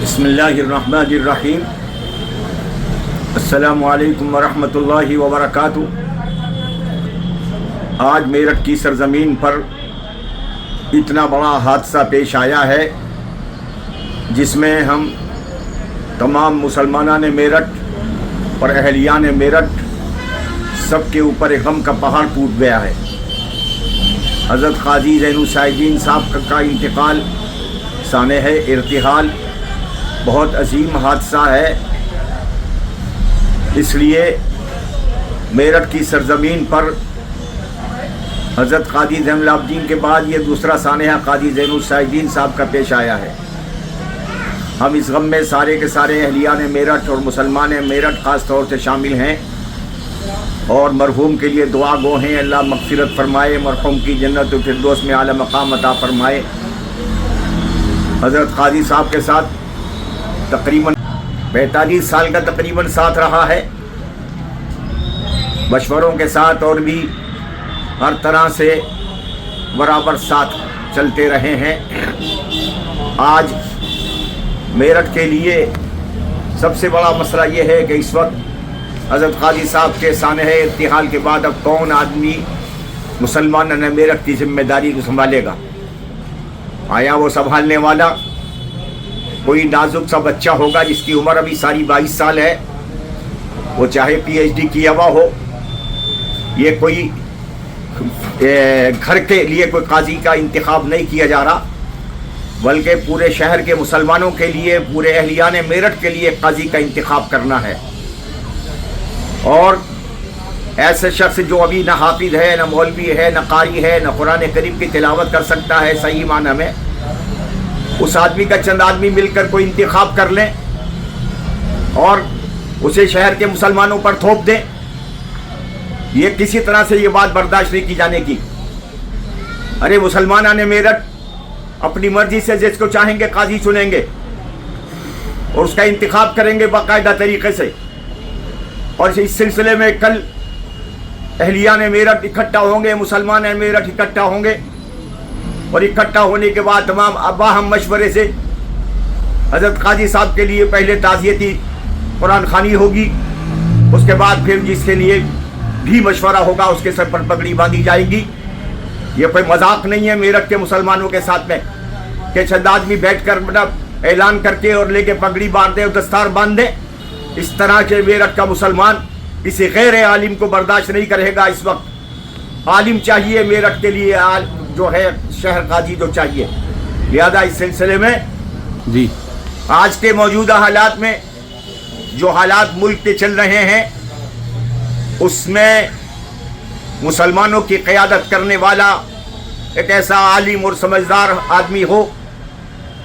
بسم اللہ الرحمن الرحیم۔ السلام علیکم ورحمۃ اللہ وبرکاتہ۔ آج میرٹھ کی سرزمین پر اتنا بڑا حادثہ پیش آیا ہے جس میں ہم تمام مسلمانان میرٹھ اور اہلیان میرٹھ سب کے اوپر غم کا پہاڑ ٹوٹ گیا ہے۔ حضرت قاضی زین الصائدین صاحب کا انتقال سانحہ ارتحال بہت عظیم حادثہ ہے، اس لیے میرٹھ کی سرزمین پر حضرت قاضی زین العابدین کے بعد یہ دوسرا سانحہ قاضی زین الصائدین صاحب کا پیش آیا ہے۔ ہم اس غم میں سارے کے سارے اہلیان میرٹھ اور مسلمان میرٹھ خاص طور سے شامل ہیں اور مرحوم کے لیے دعا گو ہیں۔ اللہ مغفرت فرمائے، مرحوم کی جنت الفردوس میں اعلیٰ مقام عطا فرمائے۔ حضرت قاضی صاحب کے ساتھ تقریباً 45 سال کا تقریباً ساتھ رہا ہے، مشوروں کے ساتھ اور بھی ہر طرح سے برابر ساتھ چلتے رہے ہیں۔ آج میرٹھ کے لیے سب سے بڑا مسئلہ یہ ہے کہ اس وقت حضرت قاضی صاحب کے سانحہ ارتحال کے بعد اب کون آدمی مسلمان میرٹھ کی ذمہ داری کو سنبھالے گا؟ آیا وہ سنبھالنے والا کوئی نازک سا بچہ ہوگا جس کی عمر ابھی ساری 22 سال ہے، وہ چاہے PhD کیا ہوا ہو؟ یہ کوئی گھر کے لیے کوئی قاضی کا انتخاب نہیں کیا جا رہا، بلکہ پورے شہر کے مسلمانوں کے لیے، پورے اہلیان میرٹھ کے لیے قاضی کا انتخاب کرنا ہے۔ اور ایسے شخص جو ابھی نہ حافظ ہے، نہ مولوی ہے، نہ قاری ہے، نہ قرآن کریم کی تلاوت کر سکتا ہے صحیح معنی میں، اس آدمی کا چند آدمی مل کر کوئی انتخاب کر لیں اور اسے شہر کے مسلمانوں پر تھوپ دیں، یہ کسی طرح سے یہ بات برداشت نہیں کی جانے کی۔ ارے مسلمانان میرٹھ اپنی مرضی سے جس کو چاہیں گے قاضی چنیں گے اور اس کا انتخاب کریں گے باقاعدہ طریقے سے، اور اس سلسلے میں کل اہلیان میرٹھ اکٹھا ہوں گے، مسلمان میرٹھ اکٹھا ہوں گے، اور اکٹھا ہونے کے بعد تمام باہم مشورے سے حضرت قاضی صاحب کے لیے پہلے تعزیتی قرآن خوانی ہوگی، اس کے بعد پھر جس کے لیے بھی مشورہ ہوگا اس کے سر پر پگڑی باندھی جائے گی۔ یہ کوئی مذاق نہیں ہے میرٹھ کے مسلمانوں کے ساتھ میں کہ چند آدمی بیٹھ کر اعلان کر کے اور لے کے پگڑی باندھ دیں اور دستار باندھ دیں۔ اس طرح کے میرٹھ کا مسلمان کسی غیر عالم کو برداشت نہیں کرے گا۔ اس وقت عالم چاہیے میرٹھ کے لیے، جو ہے شہر قاضی جو چاہیے۔ لہذا اس سلسلے میں آج کے موجودہ حالات میں جو حالات ملک کے چل رہے ہیں اس میں مسلمانوں کی قیادت کرنے والا ایک ایسا عالم اور سمجھدار آدمی ہو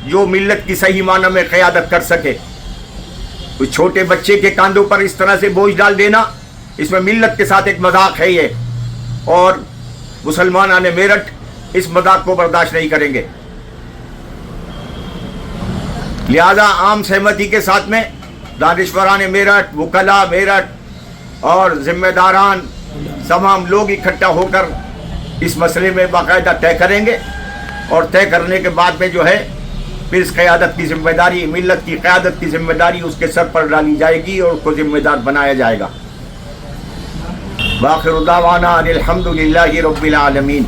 جو ملت کی صحیح معنی میں قیادت کر سکے۔ کوئی چھوٹے بچے کے کاندھوں پر اس طرح سے بوجھ ڈال دینا، اس میں ملت کے ساتھ ایک مذاق ہے یہ، اور مسلمانان میرٹھ اس مذاق کو برداشت نہیں کریں گے۔ لہذا عام سہمتی کے ساتھ میں دانشوران میرٹھ، وکلاء میرٹھ اور ذمہ داران تمام لوگ اکٹھا ہو کر اس مسئلے میں باقاعدہ طے کریں گے، اور طے کرنے کے بعد میں جو ہے پھر اس قیادت کی ذمہ داری، ملت کی قیادت کی ذمہ داری اس کے سر پر ڈالی جائے گی اور اس کو ذمہ دار بنایا جائے گا۔ وآخر دعوانا ان الحمد للہ رب العالمین۔